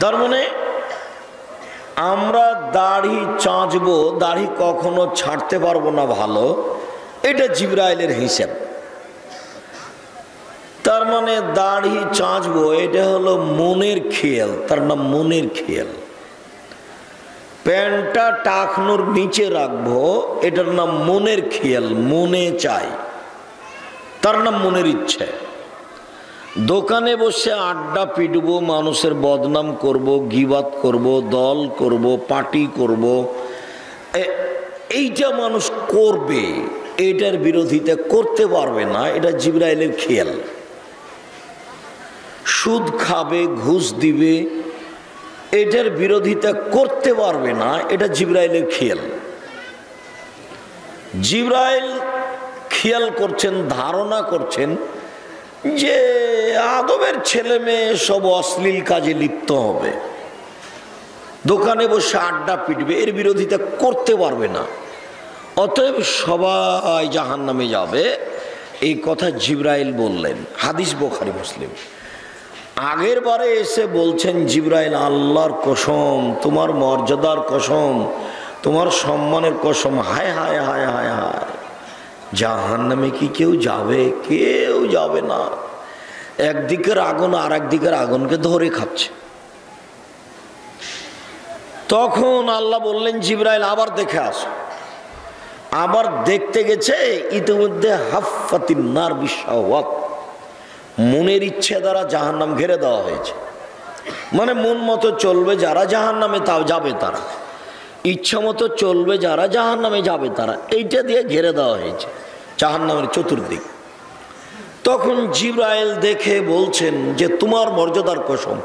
তার মানে আমরা দাড়ি চাঁচবো, দাড়ি কখনো ছাড়তে পারবো না ভালো, এটা জিবরাইলের হিসাব। তার মানে দাড়ি চাঁচবো এটা হলো মনের খেয়াল, তার নাম মনের খেয়াল। প্যান্টটা টাকনোর নিচে রাখবো, এটার নাম মনের খেয়াল, মনে চাই, তার নাম মনের ইচ্ছে। দোকানে বসে আড্ডা পিটবো, মানুষের বদনাম করব, গিবাত করব, দল করব, পার্টি করব, এইটা মানুষ করবে, এটার বিরোধিতা করতে পারবে না, এটা জিবরাইলের খেয়াল। সুদ খাবে, ঘুষ দিবে, এটার বিরোধিতা করতে পারবে না, এটা জিবরাইলের খেয়াল। জিবরাইল খেয়াল করছেন, ধারণা করছেন যে আদমের ছেলে মেয়ে সব অশ্লীল কাজে লিপ্ত হবে, দোকানে বসে আড্ডা পিটবে, এর বিরোধিতা করতে পারবে না, অতএব সবাই জাহান্নামে যাবে, এই কথা জিবরাইল বললেন। হাদিস বুখারী মুসলিম। আগের বারে এসে বলছেন জিবরাইল, আল্লাহর কসম, তোমার মর্যাদার কসম, তোমার সম্মানের কসম, হায় হায় হায় হায় হায়, জাহান্নামে কি কেউ যাবে? কেউ যাবে না। একদিকের আগুন আর একদিকের আগুনকে ধরে খাচ্ছে। তখন আল্লাহ বললেন, জিবরাইল আবার দেখে আসো। আবার দেখতে গেছে, ইতিমধ্যে হাফফাতিন নার বিশাওয়াত, মনের ইচ্ছে দ্বারা জাহান্নাম ঘিরে দেওয়া হয়েছে। মানে মন মতো চলবে যারা জাহান্নামে তাও যাবে তারা, ইচ্ছা মতো চলবে যারা জাহান্নামে যাবে তারা, এইটা দিয়ে ঘিরে দেওয়া হয়েছে জাহান্নামের চতুর্দিক। তখন জিবরাইল দেখে বলছেন যে তোমার মর্যাদার কসম,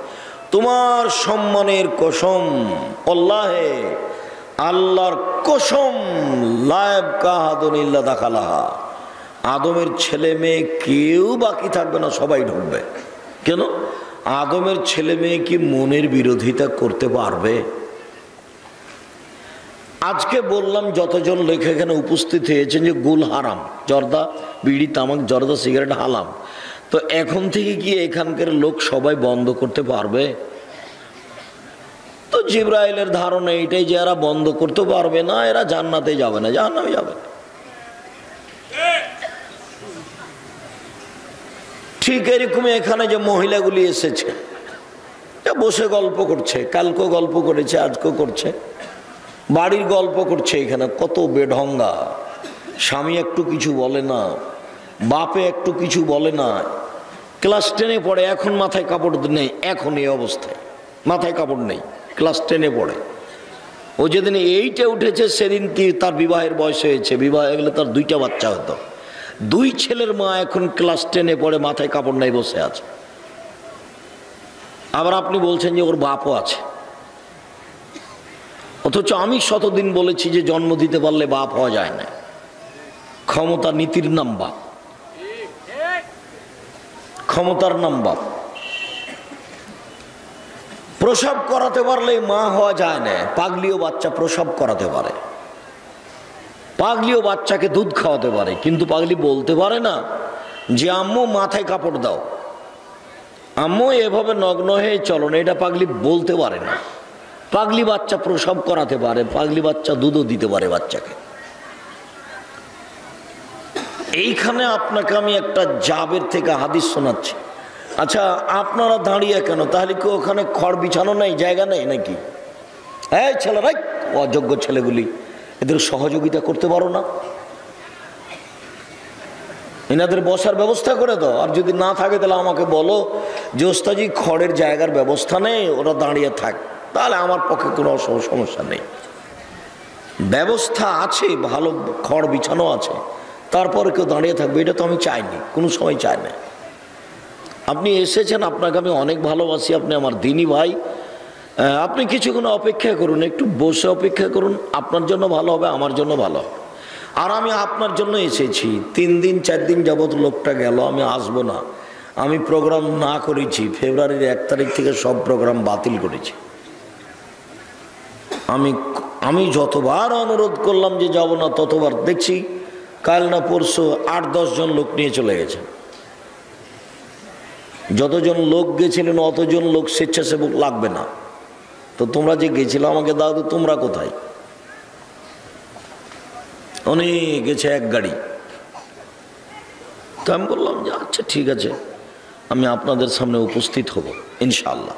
তোমার সম্মানের কসম, আল্লাহে, আল্লাহর কসম, লায়েব কাহাদুন ইল্লা দাখালাহা, আদমের ছেলে মেয়ে কেউ বাকি থাকবে না, সবাই ঢুকবে। কেন? আদমের ছেলে মেয়ে কি মনের বিরোধিতা করতে পারবে? আজকে বললাম যতজন লেখে এখানে উপস্থিত হয়েছেন যে গুল হারাম, জর্দা, বিড়ি, তামাক, জর্দা, সিগারেট হারাম, তো এখন থেকে কি এখানকার লোক সবাই বন্ধ করতে পারবে? তো জিবরাইলের ধারণা এইটাই যে এরা বন্ধ করতে পারবে না, এরা জান্নাতে যাবে না, জাহান্নামে যাবে। ঠিক এরকমই এখানে যে মহিলাগুলি এসেছে, বসে গল্প করছে, কালকেও গল্প করেছে, আজকেও করছে, বাড়ির গল্প করছে। এখানে কত বেঢঙ্গা, স্বামী একটু কিছু বলে না, বাপে একটু কিছু বলে না, ক্লাস 10-এ পড়ে, এখন মাথায় কাপড় নেই, এখন এই অবস্থায় মাথায় কাপড় নেই, ক্লাস 10-এ পড়ে। ও যেদিন 8-এ উঠেছে সেদিন তার বিবাহের বয়স হয়েছে, বিবাহ হয়ে গেলে তার 2টা বাচ্চা হতো। 2 ছেলের মা এখন ক্লাস 10-এ পড়ে, মাথায় কাপড় নাই, বসে আছে। আবার আপনি বলছেন যে ওর বাপও আছে, অথচ আমি শতদিন বলেছি যে জন্ম দিতে পারলে বাপ হওয়া যায় না। ক্ষমতা, নীতির নাম বাপ, ক্ষমতার নাম বাপ। প্রসব করাতে পারলে মা হওয়া যায় না। পাগলিও বাচ্চা প্রসব করাতে পারে, পাগলিও বাচ্চাকে দুধ খাওয়াতে পারে, কিন্তু পাগলি বলতে পারে না যে আম্মু মাথায় কাপড় দাও, আম্মু এভাবে নগ্ন হয়ে চলো না, এটা পাগলি বলতে পারে না। পাগলি বাচ্চা প্রসব করাতে পারে, পাগলি বাচ্চা দুধও দিতে পারে বাচ্চাকে। এইখানে আপনাকে আমি একটা জাবের থেকে হাদিস শোনাচ্ছি। আচ্ছা, আপনারা দাঁড়িয়ে কেন? তাহলে কি ওখানে খড় বিছানো নেই, জায়গা নেই নাকি? এই ছেলেরাই, অযোগ্য ছেলেগুলি, এদের সহযোগিতা করতে পারো না? এনাদের বসার ব্যবস্থা করে দাও। আর যদি না থাকে তাহলে আমাকে বলো যে ওস্তাজি খড়ের জায়গার ব্যবস্থা নেই, ওরা দাঁড়িয়ে থাক, তাহলে আমার পক্ষে কোনো সমস্যা নেই। ব্যবস্থা আছে, ভালো খড় বিছানো আছে, তারপরে কেউ দাঁড়িয়ে থাকবে, এটা তো আমি চাইনি, কোনো সময় চাই না। আপনি এসেছেন, আপনাকে আমি অনেক ভালোবাসি, আপনি আমার দিনী ভাই, আপনি কিছুক্ষণ অপেক্ষা করুন, একটু বসে অপেক্ষা করুন, আপনার জন্য ভালো হবে, আমার জন্য ভালো হবে। আর আমি আপনার জন্য এসেছি। 3 দিন 4 দিন যাবৎ লোকটা গেল, আমি আসবো না, আমি প্রোগ্রাম না করেছি, ফেব্রুয়ারির 1 তারিখ থেকে সব প্রোগ্রাম বাতিল করেছি। আমি যতবার অনুরোধ করলাম যে যাব না, ততবার দেখছি কাল না পরশু 8-10 জন লোক নিয়ে চলে গেছে। যতজন লোক গেছিলেন অতজন লোক স্বেচ্ছাসেবক লাগবে না, তো তোমরা যে গেছিল আমাকে দাও তো, তোমরা কোথায়? অনেক গেছে এক গাড়ি। তো আমি বললাম যে আচ্ছা ঠিক আছে, আমি আপনাদের সামনে উপস্থিত হব ইনশাআল্লাহ।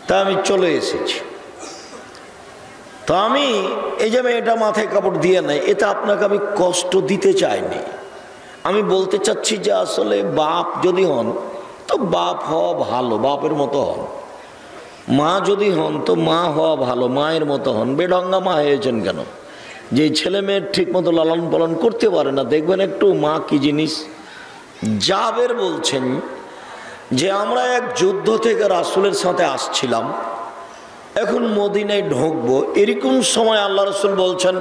তা আমি চলে এসেছি। তো আমি এই যে এটা মাথায় কাপড় দিয়ে নাই, এটা আপনাকে আমি কষ্ট দিতে চাইনি। আমি বলতে চাচ্ছি যে আসলে বাপ যদি হন তো বাপ হওয়া ভালো, বাপের মতো হন। মা যদি হন তো মা হওয়া ভালো, মায়ের মতো হন। বেঢঙ্গা মা হয়েছেন কেন? যে ছেলে মেয়ের ঠিক মতো লালন পালন করতে পারে না, দেখবেন একটু মা কি জিনিস। জাবের বলছেন যে আমরা এক যুদ্ধ থেকে রাসূলের সাথে আসছিলাম, এখন মদিনায় ঢুকবো, এরকম সময় আল্লাহ রাসূল বলছেন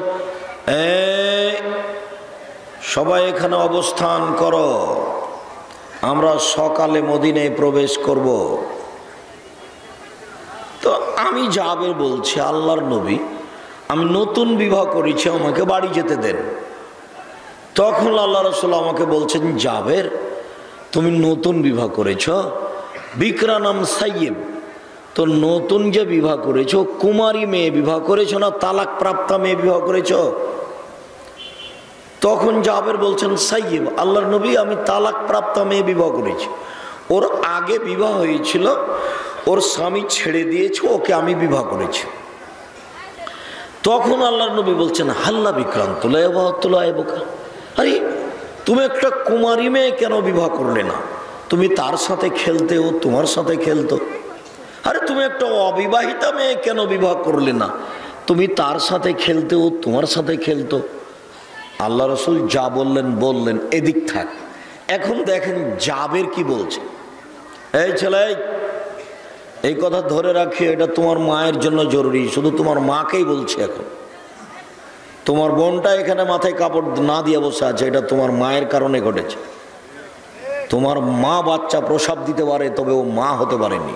সবাই এখানে অবস্থান করো, আমরা সকালে মদিনায় প্রবেশ করব। তো আমি জাবের বলছি আল্লাহর নবী, আমি নতুন বিবাহ করেছি, আমাকে বাড়ি যেতে দেন। তখন আল্লাহ রাসূল আমাকে বলছেন জাবের, তুমি নতুন বিবাহ করেছ, বিকরা নাম সাইয়েব, তো নতুন যে বিবাহ করেছ কুমারী মেয়ে বিবাহ করেছ না তালাক প্রাপ্তা মেয়ে বিবাহ করেছ? তখন জাবের বলছেন সাইয়েব, আল্লাহর নবী আমি তালাক প্রাপ্তা মেয়ে বিবাহ করেছি। ওর আগে বিবাহ হয়েছিল, ওর স্বামী ছেড়ে দিয়েছে, ওকে আমি বিবাহ করেছি। তখন আল্লাহর নবী বলছেন হাল্লা বিক্রান্ত বোকা, আরে তুমি একটা কুমারী মেয়ে কেন বিবাহ করলে না? তুমি তার সাথে খেলতে, ও তোমার সাথে খেলতো। আরে তুমি একটা অবিবাহিতা মেয়ে কেন বিবাহ করলে না? তুমি তার সাথে খেলতে, ও তোমার সাথে খেলতো। আল্লাহ রাসূল যা বললেন এদিক থাক। এখন দেখেন জাবের কি বলছে। এই ছেলে, এই কথা ধরে রাখি, এটা তোমার মায়ের জন্য জরুরি, শুধু তোমার মাকেই বলছে। এখন তোমার বোনটা এখানে মাথায় কাপড় না দিয়ে বসে আছে, এটা তোমার মায়ের কারণে ঘটেছে। তোমার মা বাচ্চা প্রসব দিতে পারে, তবে ও মা হতে পারেনি,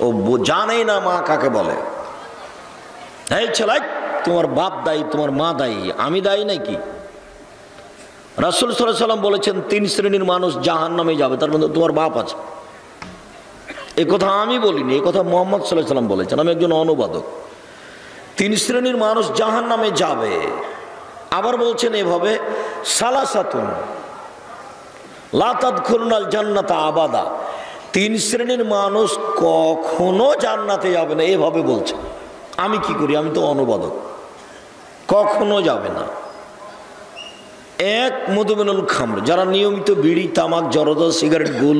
ও জানেই না মা কাকে বলে। এই ছেলে, তোমার বাপ দায়ী, তোমার মা দায়ী, আমি দায়ী নাকি? রাসূল সাল্লাল্লাহু আলাইহি ওয়াসাল্লাম বলেছেন 3 শ্রেণীর মানুষ জাহান্নামে যাবে, তার মধ্যে তোমার বাপ আছে। এই কথা আমি বলিনি, এই কথা মুহাম্মদ সাল্লাল্লাহু আলাইহি ওয়াসাল্লাম বলেছেন, আমি একজন অনুবাদক। 3 শ্রেণীর মানুষ জাহান্নামে যাবে। আবার বলছেন এভাবে, সালাসাতুন লা তাদখুলুনাল জান্নাতা আবাদা, 3 শ্রেণীর মানুষ কখনো জান্নাতে যাবে না, এভাবে বলছে। আমি কি করি, আমি তো অনুবাদক। কখনো যাবে না। এক, মধুমেনুল খামর, যারা নিয়মিত বিড়ি তামাক জর্দা সিগারেট গুল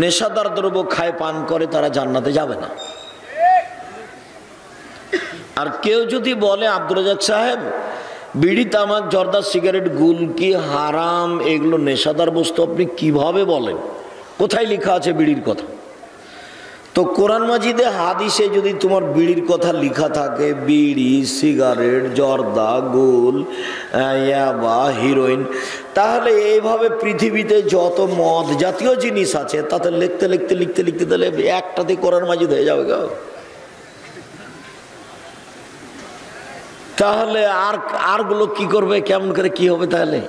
নেশাদার দ্রব্য খায় পান করে, তারা জান্নাতে যাবে না। আর কেউ যদি বলে আব্দুর রাজ্জাক সাহেব বিড়ি তামাক জর্দা সিগারেট গুল কি হারাম, এগুলো নেশাদার বস্তু, আপনি কিভাবে বলেন? কোথায় লেখা আছে বিড়ির কথা? তো কোরআন মাজিদে হাদিসে যদি তোমার বিড়ির কথা লেখা থাকে, বিড়ি সিগারেট জর্দা গুল ইয়াবা হিরোইন, তাহলে এইভাবে পৃথিবীতে যত মদ জাতীয় জিনিস আছে তাতে লিখতে লিখতে লিখতে লিখতে তাহলে একটাতে কোরআন মাজিদ হয়ে যাবে গো। তাহলে আরগুলো কি করবে, কেমন করে কি হবে? তাহলে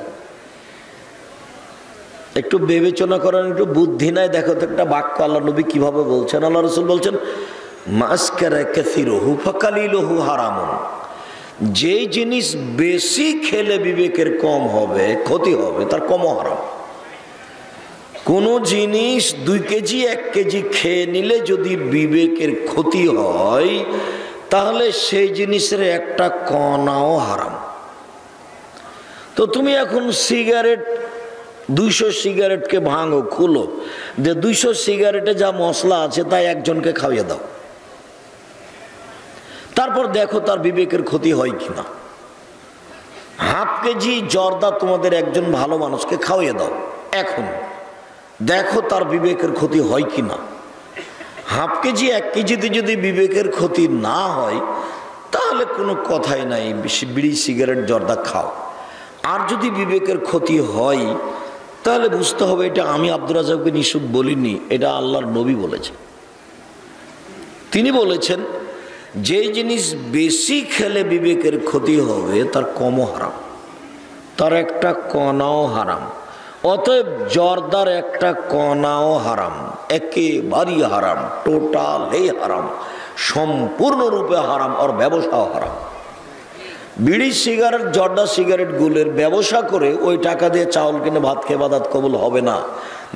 একটু বিবেচনা করেন, একটু বুদ্ধি নাই। দেখো তো একটা বাক্য আল্লাহ নবী কিভাবে বলছেন। আল্লাহ রাসূল বলছেন মাসকারা কাসিরুহু ফাকালিলুহু হারামুন, যে জিনিস বেশি খেলে বিবেকের কম হবে, ক্ষতি হবে, তার কমও হারাম। কোন জিনিস 2 কেজি 1 কেজি খেয়ে নিলে যদি বিবেকের ক্ষতি হয়, তাহলে সেই জিনিসের একটা কণাও হারাম। তো তুমি এখন সিগারেট 200 সিগারেটকে ভাঙো, খুলো, যে 200 সিগারেটে যা মশলা আছে তাই একজনকে খাইয়ে দাও, তারপর দেখো তার বিবেকের ক্ষতি হয় কিনা। 1/2 কেজি জর্দা তোমাদের একজন ভালো মানুষকে খাওয়িয়ে দাও, এখন দেখো তার বিবেকের ক্ষতি হয় কিনা। 1/2 কেজি 1 কেজিতে যদি বিবেকের ক্ষতি না হয়, তাহলে কোনো কথাই নাই, বিড়ি সিগারেট জর্দা খাও। আর যদি বিবেকের ক্ষতি হয়, তাহলে বুঝতে হবে এটা আমি আব্দুর রাজ্জাককে নিষেধ বলিনি, এটা আল্লাহর নবী বলেছেন। তিনি বলেছেন যে জিনিস বেশি খেলে বিবেকের ক্ষতি হবে, তার কমও হারাম, তার একটা কণাও হারাম। অতএব জর্দার একটা কণাও হারাম, একেবারেই হারাম, টোটালি হারাম। সম্পূর্ণরূপে হারাম, ওর ব্যবসাও হারাম। বিড়ি সিগারেট জর্দা সিগারেট গুলের ব্যবসা করে ওই টাকা দিয়ে চাউল কিনে ভাত খেয়ে বাদাত কবুল হবে না।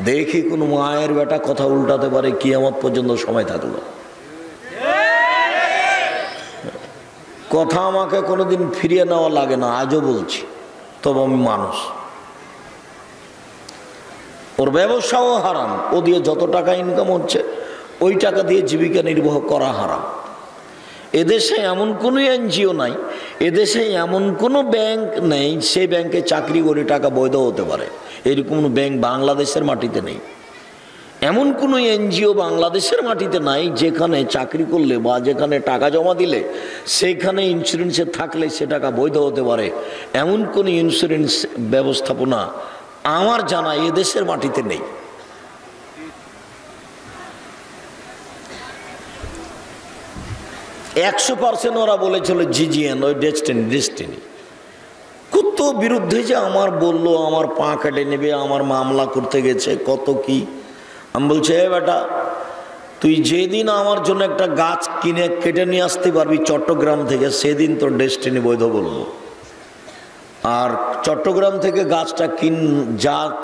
দেখি কোন মায়ের বেটা কথা উল্টাতে পারে, কিয়ামত পর্যন্ত সময় থাকলো। কথা আমাকে কোনোদিন ফিরিয়ে নেওয়া লাগে না, আজও বলছি, তবে আমি মানুষ। ওর ব্যবসাও হারাম, ও দিয়ে যত টাকা ইনকাম হচ্ছে ওই টাকা দিয়ে জীবিকা নির্বাহ করা হারাম। এদেশে এমন কোনো এনজিও নাই, এদেশে এমন কোনো ব্যাংক নেই সেই ব্যাংকে চাকরি করে টাকা বৈধ হতে পারে, এরকম ব্যাংক বাংলাদেশের মাটিতে নেই। এমন কোনো এনজিও বাংলাদেশের মাটিতে নাই যেখানে চাকরি করলে বা যেখানে টাকা জমা দিলে সেখানে ইন্স্যুরেন্সে থাকলে সে টাকা বৈধ হতে পারে, এমন কোনো ইন্স্যুরেন্স ব্যবস্থাপনা আমার জানা এদেশের মাটিতে নেই। 100% ওরা বলেছিল জিজিএন, ওই ডেস্টিনি কত বিরুদ্ধে যে আমার বললো, আমার পা কেটে নেবে, আমার মামলা করতে গেছে কত কি। আমি বলছি, এ বেটা তুই যেদিন আমার জন্য একটা গাছ কিনে কেটে নিয়ে আসতে পারবি চট্টগ্রাম থেকে, সেদিন তোর ডেস্টিনি বৈধ বলবো। আর চট্টগ্রাম থেকে গাছটা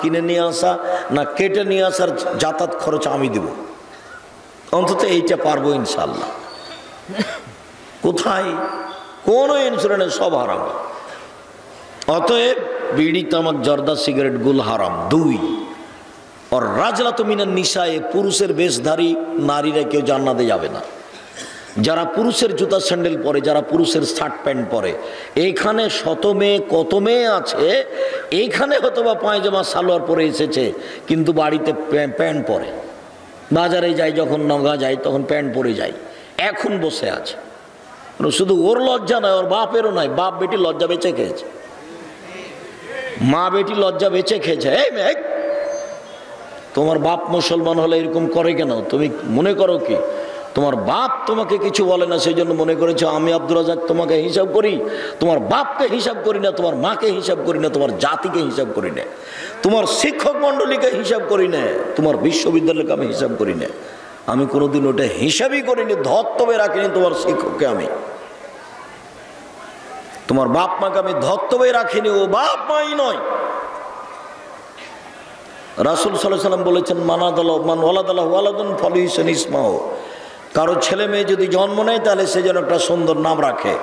কিনে নিয়ে আসা না কেটে নিয়ে আসার যাতায়াত খরচ আমি দেব, অন্তত এইটা পারবো ইনশাল্লাহ। কোথায় কোনো ইন্স্যুরেন্স, সব হারাম। অতএব বিড়ি তামাক জর্দা সিগারেট গুল হারাম। 2 और রাজলাত মিনান নিসায়ে, পুরুষের বেশধারী নারীরা কেউ জান্নাতে যাবে না। যারা পুরুষের জুতা স্যান্ডেল পরে, যারা পুরুষের শার্ট প্যান্ট পরে, এইখানে শত মেয়ে কত মেয়ে আছে, এইখানে হয়তো বা পায়জামা সালোয়ার পরে এসেছে কিন্তু বাড়িতে প্যান্ট পরে, বাজারে যায় যখন নগা যায় তখন প্যান্ট পরে যায়, এখন বসে আছে। শুধু ওর লজ্জা নয়, ওর বাপেরও নয়, বাপ বেটি লজ্জা বেঁচে খেয়েছে, মা বেটি লজ্জা বেঁচে খেয়েছে। এই মেয়ে, তোমার বাপ মুসলমান হলে এরকম করে কেন? তুমি মনে করো কি তোমার বাপ তোমাকে কিছু বলে না সেই জন্য মনে করেছো আমি আব্দুর রাজাক তোমাকে হিসাব করি? তোমার বাপকে হিসাব করি না, তোমার মাকে হিসাব করি না, তোমার জাতিকে হিসাব করি না, তোমার শিক্ষক মণ্ডলীকে হিসাব করি না, তোমার বিশ্ববিদ্যালয়কে আমি হিসাব করি না। আমি কোনোদিন ওটা হিসাবই করিনি, ধর্তব্যে রাখিনি তোমার শিক্ষককে, আমি তোমার বাপ মাকে আমি ধর্তব্যে রাখিনি, ও বাপ মাই নয়। রাসূল সাল্লাল্লাহু আলাইহি ওয়াসাল্লাম বলেছেন, মান ওয়ালাদাল্লাহু ওয়ালাদুন ফালিহসিন ইসমাহু, কারো ছেলে মেয়ে যদি জন্ম নেয় তাহলে সে যেন একটা সুন্দর নাম রাখে।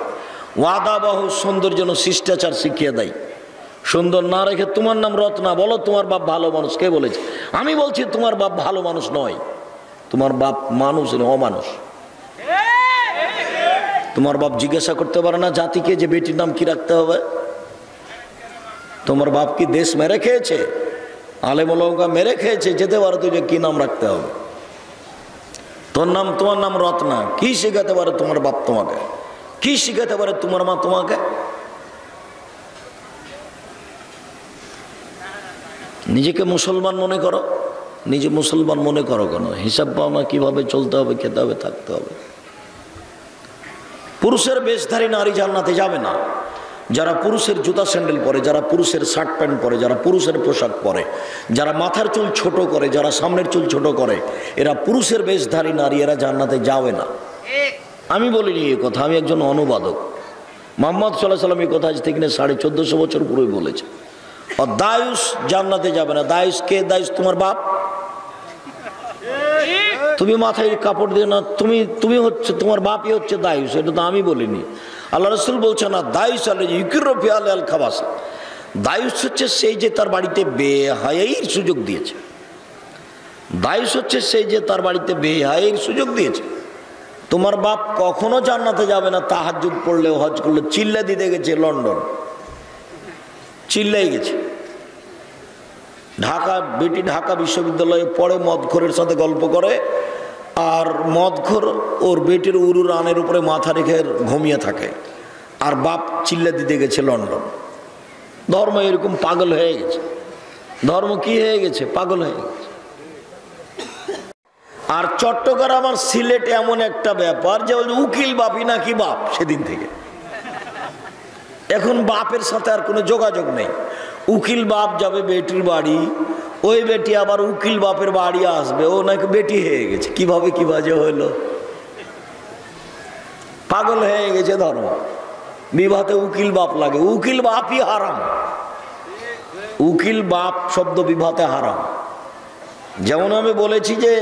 ওয়াদাবাহু, সুন্দর যেন শিষ্টাচার শিখিয়ে দেয়। সুন্দর না রেখে তোমার নাম রত্না, বলো তোমার বাপ ভালো মানুষ। কে বলেছে? আমি বলছি তোমার বাপ ভালো মানুষ নয়, তোমার বাপ মানুষ অমানুষ। তোমার বাপ জিজ্ঞাসা করতে পারে না জাতিকে যে বেটির নাম কি রাখতে হবে? তোমার বাপ কি দেশ মেরে খেয়েছে? আলেম ওলামা মেরে খেয়েছে? যেতে পারো তুই যে কি নাম রাখতে হবে? তোমার নাম রত্না, কি শিখাতে পারে তোমার বাপ তোমাকে? কি শিখাতে পারে তোমার মা তোমাকে? নিজেকে মুসলমান মনে করো, নিজে মুসলমান মনে করো কেন? হিসাব পাও না কিভাবে চলতে হবে, খেতে হবে, থাকতে হবে। পুরুষের বেশধারী নারী জান্নাতে যাবে না। যারা পুরুষের জুতা স্যান্ডেল পরে, যারা পুরুষের শার্ট প্যান্ট পরে, যারা পুরুষের পোশাক পরে, যারা মাথার চুল ছোট করে, যারা সামনের চুল ছোট করে, এরা পুরুষের বেশধারী নারী, এরা জান্নাতে যাবে না। আমি বলিনি এই কথা, আমি একজন অনুবাদক। মুহাম্মদ সাল্লাল্লাহু আলাইহি ওয়াসাল্লাম এই কথা আজ থেকে 1450 বছর পূর্বে বলেছে। আর দায়ুস জান্নাতে যাবে না। দায়ুস কে? দায়ুস তোমার বাপ। তুমি মাথায় কাপড় দিয়ে না, তুমি হচ্ছে তোমার বাপই হচ্ছে দায়ুস, এটা তো আমি বলিনি। আল্লাহ রাসূল বলছেন না, দায়ুস আল খাবাস, দায়ুস হচ্ছে সেই যে তার বাড়িতে বেহায়াইর সুযোগ দিয়েছে। দায়ুস হচ্ছে সেই যে তার বাড়িতে বেহায়াইর সুযোগ দিয়েছে। তোমার বাপ কখনো জান্নাতে যাবে না তাহাজ্জুদ পড়লেও, হজ করলে। চিল্লা দিতে গেছে লন্ডন, চিল্লাই গেছে। বেটি ঢাকা বিশ্ববিদ্যালয়ে পড়ে, মদখোরের সাথে গল্প করে, আর মদখোর ওর বেটির উরু রানের উপরে মাথা রেখে ঘুমিয়ে থাকে, আর বাপ চিল্লা দিতে গেছে লন্ডন। ধর্ম এরকম পাগল হয়ে গেছে। ধর্ম কি হয়ে গেছে? পাগল হয়ে গেছে। আর চট্টগ্রাম আর সিলেট এমন একটা ব্যাপার যে উকিল বাপই নাকি বাপ সেদিন থেকে। এখন বাপের সাথে আর কোনো যোগাযোগ নেই। উকিল বাপ যাবে বেটির বাড়ি, ওই বেটি আবার উকিল বাপের বাড়ি আসবে, ও নাকি বেটি হয়ে গেছে। কিভাবে কি বাজে হইলো? পাগল হয়ে গেছে ধর্ম। বিবাহতে উকিল বাপ লাগে, উকিল বাপই হারাম। উকিল বাপ শব্দ বিবাহতে হারাম। যেমন আমি বলেছি যে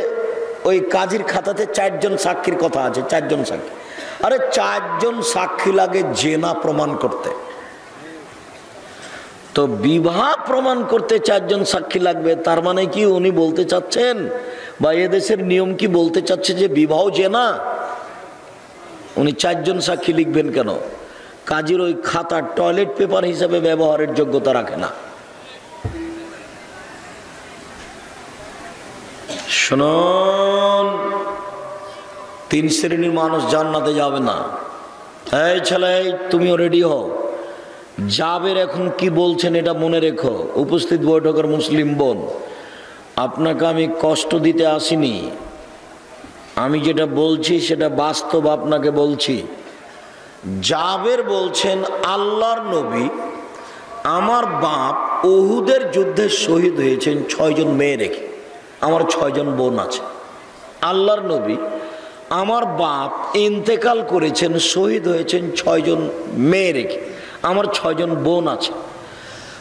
ওই কাজীর খাতাতে 4 জন সাক্ষীর কথা আছে, 4 জন সাক্ষী। আরে 4 জন সাক্ষী লাগে জেনা প্রমাণ করতে, তো বিবাহ প্রমাণ করতে 4 জন সাক্ষী লাগবে। তার মানে কি উনি বলতে চাচ্ছেন বা এদেশের নিয়ম কি বলতে চাচ্ছে যে বিবাহ জেনা? উনি 4 জন সাক্ষী লিখবেন কেন? কাজীর ওই খাতা টয়লেট পেপার হিসাবে ব্যবহারের যোগ্যতা রাখে না। শুনুন, 3 শ্রেণীর মানুষ জান্নাতে যাবে না। এই ছেলে, তুমিও রেডি হও। যাবের এখন কি বলছেন এটা মনে রেখো। উপস্থিত বৈঠকের মুসলিম বোন, আপনাকে আমি কষ্ট দিতে আসিনি। আমি যেটা বলছি সেটা বাস্তব আপনাকে বলছি। জাবের বলছেন, আল্লাহর নবী আমার বাপ উহুদের যুদ্ধে শহীদ হয়েছেন 6 জন মেয়ে রেখে, আমার 6 জন বোন আছে। আল্লাহর নবী আমার বাপ ইন্তেকাল করেছেন, শহীদ হয়েছেন 6 জন মেয়ে রেখে, আমার 6 জন বোন আছে।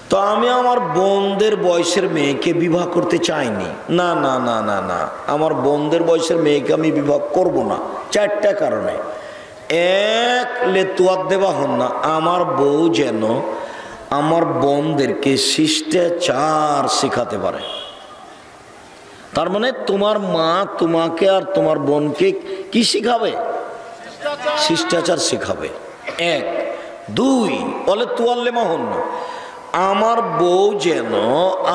তো আমি আমার বোনদের বয়সের মেয়েকে বিবাহ করতে চাইনি। না না না না না, আমার বোনদের বয়সের মেয়েকে আমি বিবাহ করব না। 4টা কারণে। 1, লেতুয়াত দেওয়া হন না, আমার বউ যেন আমার বোনদেরকে শিষ্টাচার শেখাতে পারে। তার মানে তোমার মা তোমাকে আর তোমার বোনকে কি শিখাবে? শিষ্টাচার শিখাবে। 1। 2, বলে তুয়াল্লেমা হন না, আমার বউ যেন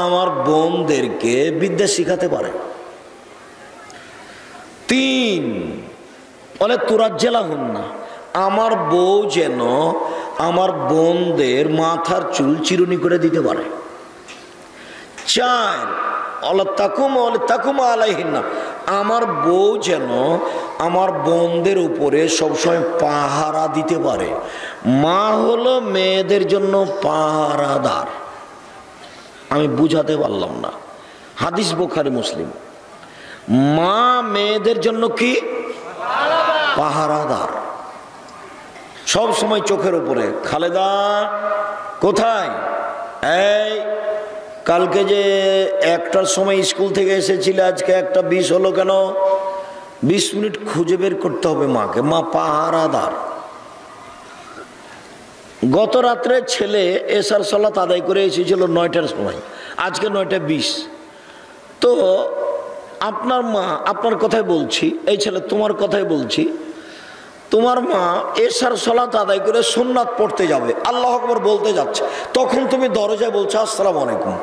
আমার বোনদেরকে বিদ্যা শিখাতে পারে। 3, বলে তুরাজ্জেলা হন না, আমার বউ যেন আমার বোনদের মাথার চুল চিরুনি করে দিতে পারে। 4, তাকুমা আলাইহিন না, আমার বউ যেন আমার বোনদের উপরে সবসময় পাহারা দিতে পারে। মা হলো মেয়েদের জন্য পাহারাদার। আমি বুঝাতে পারলাম না, হাদিস বুখারী মুসলিম। মা মেয়েদের জন্য কি? পাহারাদার। সব সময় চোখের উপরে। খালেদা কোথায়? এই কালকে যে 1টার সময় স্কুল থেকে এসেছিলে, আজকে 1:20 হলো কেন? 20 মিনিট খুঁজে বের করতে হবে মাকে। মা পাহারাদার। গত রাত্রে ছেলে এশার সালাত আদায় করে এসেছিল 9টার সময়, আজকে 9:20। তো আপনার মা, আপনার কথাই বলছি, এই ছেলে তোমার কথাই বলছি, তোমার মা এশার সালাত আদায় করে সুন্নাত পড়তে যাবে, আল্লাহু আকবার বলতে যাচ্ছে, তখন তুমি দরজায় বলছো আসসালামু আলাইকুম।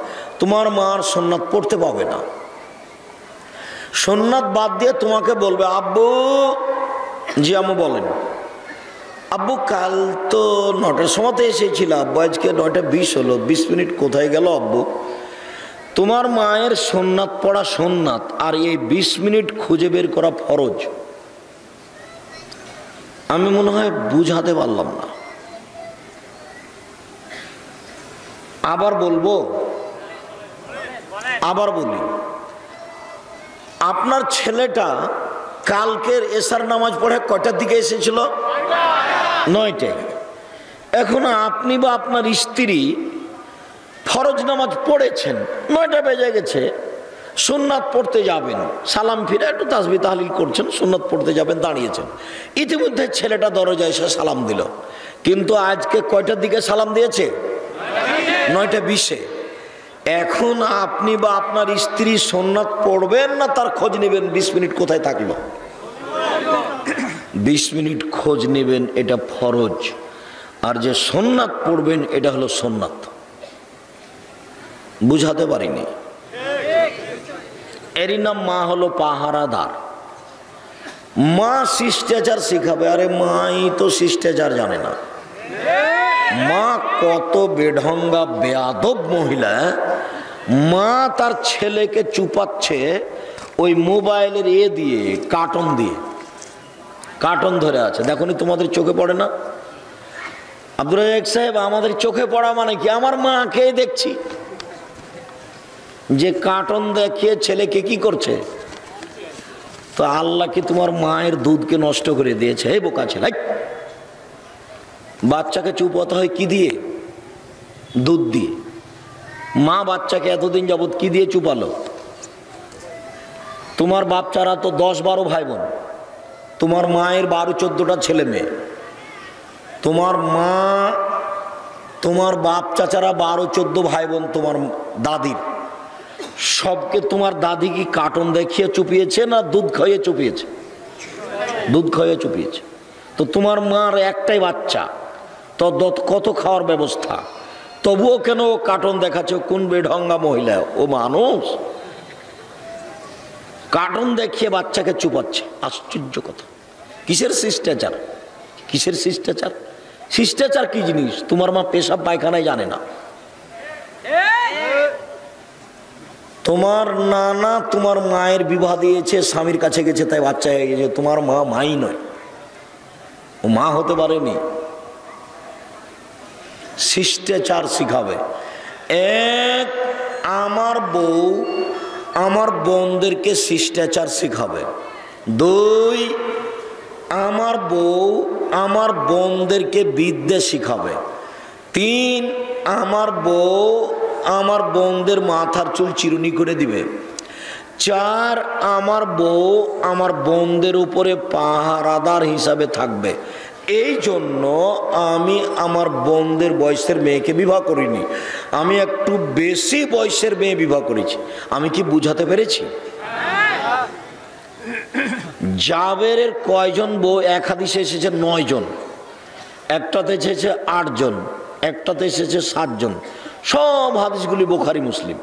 তোমার মা আর সুন্নাত পড়তে পাবে না। সুন্নাত বাদ দিয়ে তোমাকে বলবে, আব্বু। জি আম্মু বলেন। আব্বু কাল তো 9টার সময়তে এসেছিল আব্বু, আজকে 9:20 হলো, 20 মিনিট কোথায় গেল আব্বু? তোমার মায়ের সুন্নাত পড়া সুন্নাত, আর এই 20 মিনিট খুঁজে বের করা ফরজ। আমি মনে হয় বুঝাতে পারলাম না। আবার বলবো, আবার বলি, আপনার ছেলেটা কালকের এশার নামাজ পড়ে কয়টার দিকে এসেছিল? 9টায়। এখন আপনি বা আপনার স্ত্রী ফরজ নামাজ পড়েছেন, 9টা বেজে গেছে, সুন্নাত পড়তে যাবেন, সালাম ফিরে একটু তাসবিহ তাহলিল করছেন, সুন্নাত পড়তে যাবেন, দাঁড়িয়েছেন। ইতিমধ্যে ছেলেটা দরজায় এসে সালাম দিল, কিন্তু আজকে কয়টার দিকে সালাম দিয়েছে? 9:20-এ। এখন আপনি বা আপনার স্ত্রী সুন্নাত পড়বেন না তার খোঁজ নেবেন 20 মিনিট কোথায় থাকলো? 20 মিনিট খোঁজ নেবেন, এটা ফরজ। আর যে সুন্নাত পড়বেন এটা হলো সুন্নাত। বুঝাতে পারিনি? এরই নাম মা হলো পাহারাদার। মা শিষ্টাচার শিখাবে। আরে মাই তো শিষ্টাচার জানে না। মা কত বেঢঙ্গা বেয়াদব মহিলা। মা তার ছেলেকে চুপাচ্ছে ওই মোবাইলের দিয়ে, কার্টুন দিয়ে, কার্টুন ধরে আছে। দেখোনি তোমাদের চোখে পড়ে না? আব্দুর রাজ্জাক সাহেব, আমাদের চোখে পড়া মানে কি? আমার মাকে দেখছি যে কার্টুন দেখিয়ে ছেলেকে কি করছে, তো আল্লাহ কি তোমার মায়ের দুধকে নষ্ট করে দিয়েছে? এই বোকা ছেলে, বাচ্চাকে চুপাতে হয় কি দিয়ে? দুধ দিয়ে। মা বাচ্চাকে এতদিন যাবত কি দিয়ে চুপালো? তোমার বাচ্চারা তো 10-12 ভাই বোন, তোমার মায়ের 12-14টা ছেলে মেয়ে। তোমার মা, তোমার বাপ চাচারা 12-14 ভাই বোন, তোমার দাদির সবকে তোমার দাদি কি কার্টুন দেখিয়ে চুপিয়েছে না দুধ খাইয়ে চুপিয়েছে? দুধ খাইয়ে চুপিয়েছে। তো তোমার মার একটাই বাচ্চা, তো কত খাওয়ার ব্যবস্থা, তবুও কেন কার্টুন দেখাচ্ছে? কোন বেঢঙ্গা মহিলা ও মানুষ? কার্টুন দেখিয়ে বাচ্চাকে চুপাচ্ছে, আশ্চর্য কথা। কিসের শিষ্টাচার? কিসের শিষ্টাচার? শিষ্টাচার কি জিনিস? তোমার মা পেশাব পায়খানায় জানে না। তোমার নানা তোমার মায়ের বিবাহ দিয়েছে, স্বামীর কাছে গেছে, তাই বাচ্চা হয়ে গেছে। তোমার মা মাই নয়, ও মা হতে পারেনি। শিষ্টাচার শিখাবে। এক, আমার বউ আমার বোনদেরকে শিষ্টাচার শিখাবে। 2, আমার বউ আমার বোনদেরকে বিদ্যা শিখাবে। 3, আমার বউ আমার বোনদের মাথার চুল চিরুনি করে দিবে। 4, আমার বউ আমার বোনদের উপরে পাহারাদার হিসাবে থাকবে। এই জন্য আমি আমার বোনদের বয়সের মেয়েকে বিবাহ করিনি, আমি একটু বেশি বয়সের মেয়ে বিবাহ করেছি। আমি কি বুঝাতে পেরেছি? জাবেরের কয়জন বউ? এক হাদিসে এসেছে 9 জন, একটাতে এসেছে 8 জন, একটাতে এসেছে 7 জন। সব হাদিসগুলি বুখারী মুসলিম।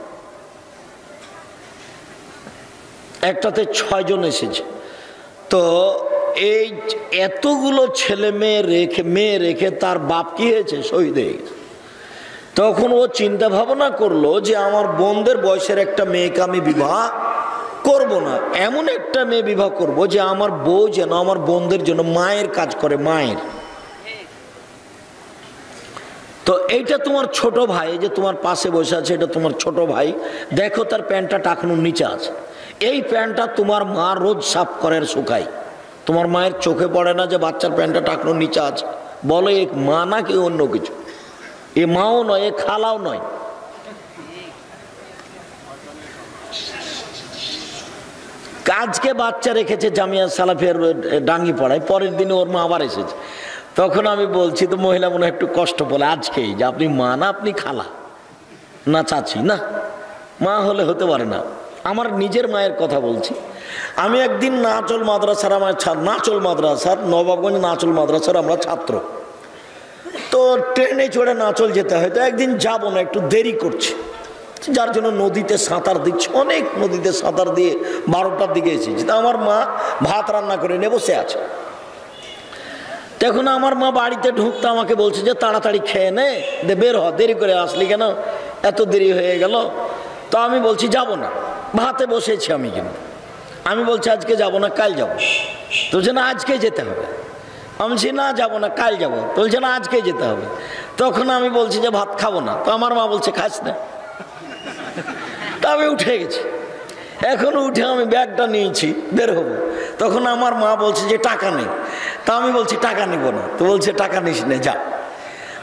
একটাতে 6 জন এসেছে। তো এই এতগুলো ছেলে মেয়ে রেখে তার বাপ কি হয়েছে? শহীদ হয়ে গেছে। তখন ও চিন্তা ভাবনা করলো যে আমার বোনদের বয়সের একটা মেয়েকে আমি বিবাহ করব না, এমন একটা মেয়ে বিবাহ করব যে আমার বউ যেন আমার বোনদের জন্য মায়ের কাজ করে, মায়ের। তো এইটা তোমার ছোট ভাই, যে তোমার পাশে বসে আছে, এটা তোমার ছোট ভাই। দেখো তার প্যান্টটা টাকানোর নিচে আছে। এই প্যান্টটা তোমার মা রোজ সাফ করে শুকায়। তোমার মায়ের চোখে পড়ে না যে বাচ্চার প্যান্টটা টাকানোর নিচে আছে? বলো এ মা না কি অন্য কিছু? এ মাও নয়, এ খালাও নয়। আজকে বাচ্চা রেখেছে জামিয়া সালাফিয়ার ডাঙ্গি পড়ায়, পরের দিনে ওর মা আবার এসেছে। তখন আমি বলছি, তো মহিলা মনে একটু কষ্ট বলে আজকেই, যে আপনি মা না, আপনি খালা না চাচি? না, মা হলে হতে পারে না। আমার নিজের মায়ের কথা বলছি। আমি একদিন নাচল মাদ্রাসার, আমার নাচল মাদ্রাসার, নবাবগঞ্জ নাচল মাদ্রাসার আমরা ছাত্র। তো ট্রেনে চড়ে নাচল যেতে হয়। তো একদিন যাবো না, একটু দেরি করছে, যার জন্য নদীতে সাঁতার দিচ্ছে। অনেক নদীতে সাঁতার দিয়ে 12টার দিকে এসেছি। তা আমার মা ভাত রান্না করে নিয়ে বসে আছে। তখন আমার মা বাড়িতে ঢুকতে আমাকে বলছে যে তাড়াতাড়ি খেয়ে নে, বের হ, দেরি করে আসলি কেন, এত দেরি হয়ে গেল। তো আমি বলছি যাব না, ভাতে বসেছি আমি। কিন্তু আমি বলছি আজকে যাব না, কাল যাব। তো বলছে না আজকে যেতে হবে। আমি বলছি না যাব না, কাল যাব। তো বলছে না আজকে যেতে হবে। তখন আমি বলছি যে ভাত খাবো না। তো আমার মা বলছে খাস না। তা আমি উঠে গেছি। এখন উঠে আমি ব্যাগটা নিয়েছি, বের হবো। তখন আমার মা বলছে যে টাকা নেই। তা আমি বলছি টাকা নিব না। তো বলছে টাকা নিস নে, যা।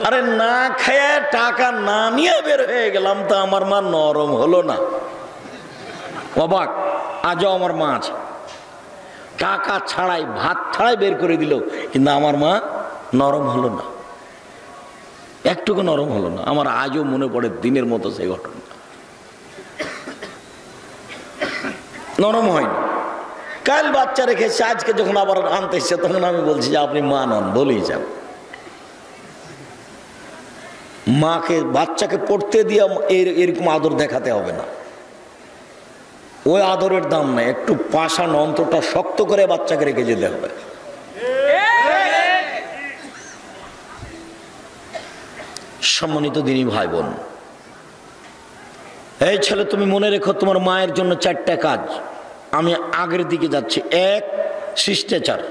আরে না খেয়ে টাকা না নিয়ে বের হয়ে গেলাম। তো আমার মা নরম হলো না? অবাক। আজও আমার মা আছে, টাকা ছাড়াই, ভাত ছাড়াই বের করে দিল, কিন্তু আমার মা নরম হলো না, একটুকু নরম হলো না। আমার আজও মনে পড়ে দিনের মতো সেই ঘটনা। নরম হয়নি। কাল বাচ্চা রেখেছে, আজকে যখন আবার আনতে এসছে, তখন আমি বলছি যে আপনি মা নন, বলেই যান। মাকে, বাচ্চাকে পড়তে দিয়ে এরকম আদর দেখাতে হবে না। ওই আদরের দাম নাই। একটু পাষাণ অন্তরটা শক্ত করে বাচ্চাকে রেখে যেতে হবে। সম্মানিত দিনী ভাই বোন, এই ছেলে তুমি মনে রেখো, তোমার মায়ের জন্য 4টা কাজ। আমি আগের দিকে যাচ্ছি। 1, শিষ্টাচার।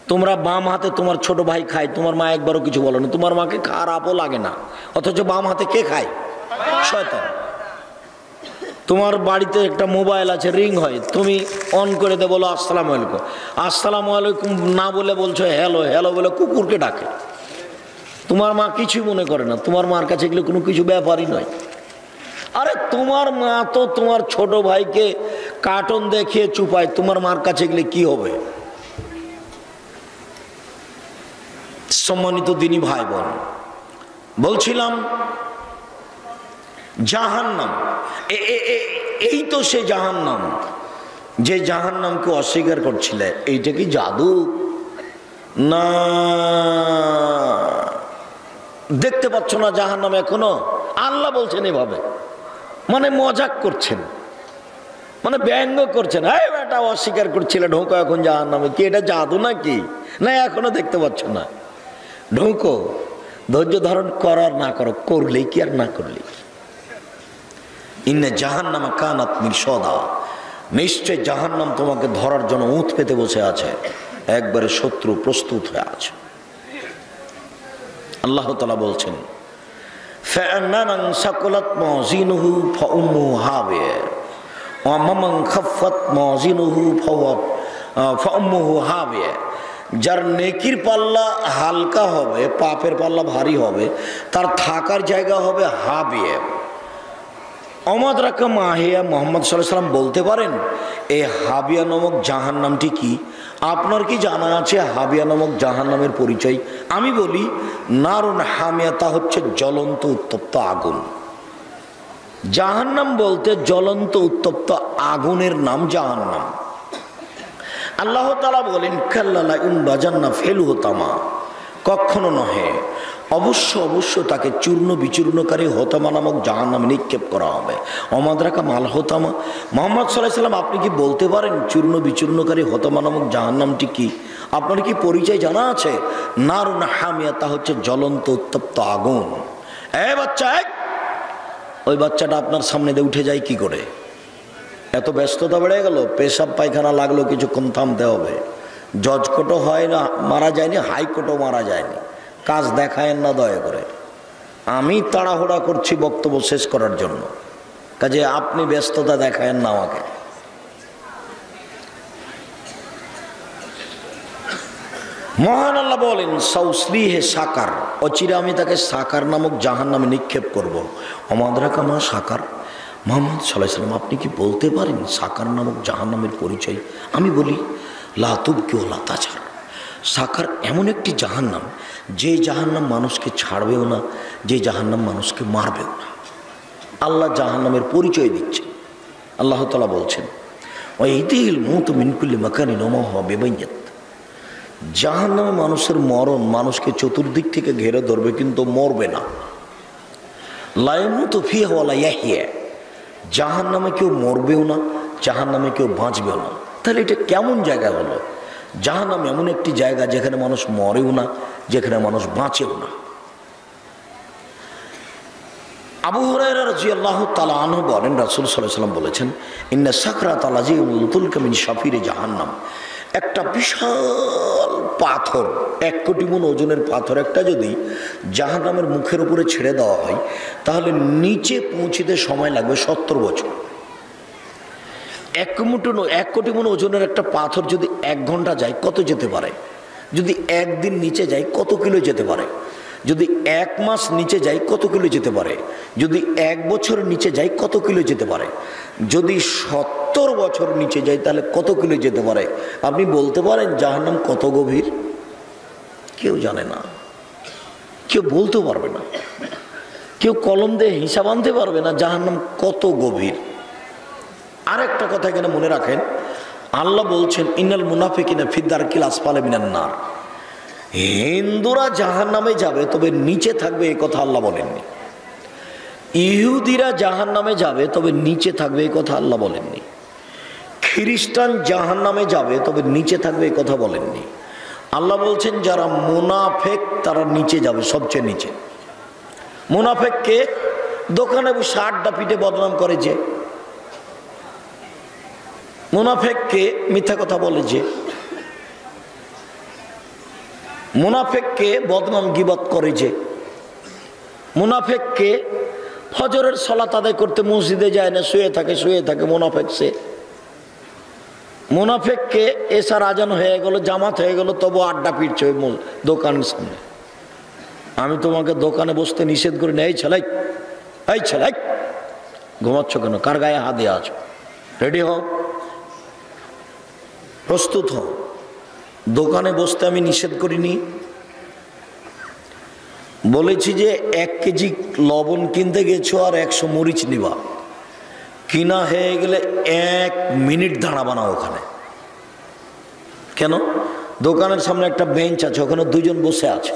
তোমরা বাম হাতে তোমার ছোট ভাই খায়, তোমার মা একবারও কিছু বলো না। তোমার মাকে খারাপও লাগে না, অথচ বাম হাতে কে খায়? শয়তান। তোমার বাড়িতে একটা মোবাইল আছে, রিং হয়, তুমি অন করে দে, বলো আসসালামু আলাইকুম। আসসালামু আলাইকুম না বলে বলছো হ্যালো, হ্যালো বলে কুকুরকে ডাকে। তোমার মা কিছুই মনে করে না, তোমার মার কাছে এগুলো কোনো কিছু ব্যাপারই নয়। আরে তোমার মা তো তোমার ছোট ভাইকে কার্টুন দেখিয়ে চুপায়, তোমার মার কাছে এগুলো কি হবে? সম্মানিত দিনী ভাই বোন, বলছিলাম জাহান্নাম, এই তো সে জাহান্নাম যে জাহান্নামকে অস্বীকার করছিলে। এইটা কি জাদু? না, দেখতে পাচ্ছ না জাহান্নাম এখনো? আল্লাহ বলছেন এভাবে, মানে মজাক করছেন, মানে ব্যঙ্গ করছেন। এই বেটা অস্বীকার করছিলে, ঢোকো এখন জাহান্নামে। কি এটা জাদু নাকি? না এখনো দেখতে পাচ্ছ না, ঢোকো। ধৈর্য ধারণ করার না করো, করলেই কি আর না করলেই কি। ইন্না জাহান্নামা কানাত মিরসাদা, নিশ্চয় জাহান্নাম তোমাকে ধরার জন্য উঁত পেতে বসে আছে, একবারে শত্রু প্রস্তুত হয়ে আছে। আল্লাহ তাআলা বলছেন ফামান সাকুলাত মাযিনুহু ফাউম্মুহু হাবিয়া ওয়া মান খাফফাত মাযিনুহু ফাউম্মুহু হাবিয়া। যার নেকির পাল্লা হালকা হবে, পাপের পাল্লা ভারী হবে, তার থাকার জায়গা হবে হাবিয়া। অমাদ রাকা মাহিয়া। মোহাম্মদ সাল্লাল্লাহু আলাইহি সাল্লাম বলতে পারেন এই হাবিয়া নামক জাহান্নামটি কি? আপনার কি জানা আছে হাবিয়া নামক জাহান্নামের পরিচয়? আমি বলি নারুন হামিয়া, তা হচ্ছে জ্বলন্ত উত্তপ্ত আগুন। জাহান্নাম বলতে জ্বলন্ত উত্তপ্ত আগুনের নাম জাহান্নাম। আল্লাহ তাআলা বলেন কাল্লা ইউনবাজান্না ফিলহু তামা, কখনো নহে, অবশ্য অবশ্য তাকে চূর্ণ বিচূর্ণকারী হোতামা নামক জাহান্নামে নিক্ষেপ করা হবে। অমাদ্রাকা মাল হোতামা। মুহাম্মদ সাল্লাল্লাহু আলাইহি সাল্লাম আপনি কি বলতে পারেন চূর্ণ বিচূর্ণকারী হোতামা নামক জাহান্নামটি কি? আপনার কি পরিচয় জানা আছে? নারুন হামিয়া, তা হচ্ছে জ্বলন্ত উত্তপ্ত আগুন। বাচ্চা, ওই বাচ্চাটা আপনার সামনে দিয়ে উঠে যায় কি করে? এত ব্যস্ততা বেড়ে গেল, পেশাব পায়খানা লাগলো, কিছুক্ষণ থামতে হবে। জজ কোর্টও হয় না, মারা যায়নি, হাইকোর্টও মারা যায়নি। কাজ দেখায়েন না দয়া করে, আমি তাড়াহুড়া করছি বক্তব্য শেষ করার জন্য, কাজে আপনি ব্যস্ততা দেখায়েন না আমাকে। মহান আল্লাহ বলেন সাউসলিহে সাকার, অচিরে আমি তাকে সাকার নামক জাহান্নামে নিক্ষেপ করব। অমাদ্রাকা মা সাকার। মুহাম্মদ সাল্লাল্লাহু আলাইহি সাল্লাম আপনি কি বলতে পারেন সাকার নামক জাহান্নামের পরিচয়? আমি বলি লা তুবকি ওয়া লা তাজার। সাকার এমন একটি জাহান্নাম, যে জাহান্নাম মানুষকে ছাড়বেও না, যে জাহান্নাম মানুষকে মারবেও না। আল্লাহ জাহান্নামের পরিচয় দিচ্ছে। আল্লাহ তাআলা বলছেন ওয়াইদিল মুতু মিন কুল্লি মাকানিন ওয়া মা হুয়া বিবাইয়াত। জাহান্নামে মানুষের মরণ মানুষকে চতুর্দিক থেকে ঘিরে ধরবে, কিন্তু মরবে না। লা ইয়ামুতু ফিহা ওয়া লা ইয়াহইয়া। জাহান্নামে কেউ মরবেও না, জাহান্নামে কেউ বাঁচবেও না। তাহলে এটা কেমন জায়গা হলো? জাহান্নাম এমন একটি জায়গা যেখানে মানুষ মরেও না, যেখানে মানুষ বাঁচেও না। আবু হুরায়রা রাদিয়াল্লাহু তাআলা আনহু বলেন রাসূল সাল্লাল্লাহু আলাইহি ওয়াসাল্লাম বলেছেন ইন্না সাকরাত লাযিউল তুলকা মিন শাফিরে জাহান্নাম। একটা বিশাল পাথর, 1 কোটি মণ ওজনের পাথর একটা যদি জাহান্নামের মুখের উপরে ছেড়ে দেওয়া হয়, তাহলে নিচে পৌঁছতে সময় লাগবে 70 বছর। 1 কোটি মণ ওজনের একটা পাথর যদি 1 ঘন্টা যায়, কত যেতে পারে? যদি 1 দিন নিচে যায়, কত কিলো যেতে পারে? যদি 1 মাস নিচে যায়, কত কিলো যেতে পারে? যদি 1 বছর নিচে যায়, কত কিলো যেতে পারে? যদি 70 বছর নিচে যায়, তাহলে কত কিলো যেতে পারে? আপনি বলতে পারেন জাহান্নাম কত গভীর? কেউ জানে না, কেউ বলতে পারবে না, কেউ কলম দিয়ে হিসাব আনতে পারবে না জাহান্নাম কত গভীর। আরেকটা কথা এখানে মনে রাখেন, আল্লাহ বলছেন ইন্নাল মুনাফিকিনা ফি দারকিল আসফালি মিনান নার। হিন্দুরা জাহান্নামে যাবে, তবে নিচে থাকবে, এই কথা আল্লাহ বলেননি। ইহুদিরা জাহান্নামে যাবে, তবে নিচে থাকবে, এই কথা আল্লাহ বলেননি। খ্রিস্টান জাহান্নামে যাবে, তবে নিচে থাকবে, এই কথা বলেননি। আল্লাহ বলছেন যারা মুনাফেক তারা নিচে যাবে, সবচেয়ে নিচে। মুনাফেককে দোকানে বসে আড্ডা পিটে বদনাম করে যে, মুনাফেককে মিথ্যা কথা বলে যে, মুনাফেককে বদনাম গীবত করে যে, মুনাফেককে ফজরের সালাত আদায় করতে মসজিদে যায় না, শুয়ে থাকে মুনাফিক। সে মুনাফিককে এশার আজান হয়ে গেল, জামাত হয়ে গেল, তবু আড্ডা পিটছে ওই দোকানের সামনে। আমি তোমাকে দোকানে বসতে নিষেধ করি না। এই ছেলাই ঘুমাচ্ছ কেন? কার গায়ে হাত দিয়ে আছো? রেডি হও, প্রস্তুত হও। দোকানে বসতে আমি নিষেধ করিনি। বলেছি যে 1 কেজি লবণ কিনতে গেছো আর 100 মরিচ নিবা, কিনা হয়ে গেলে 1 মিনিট দাঁড়াবা না ওখানে। কেন? দোকানের সামনে একটা বেঞ্চ আছে, ওখানে 2 জন বসে আছে,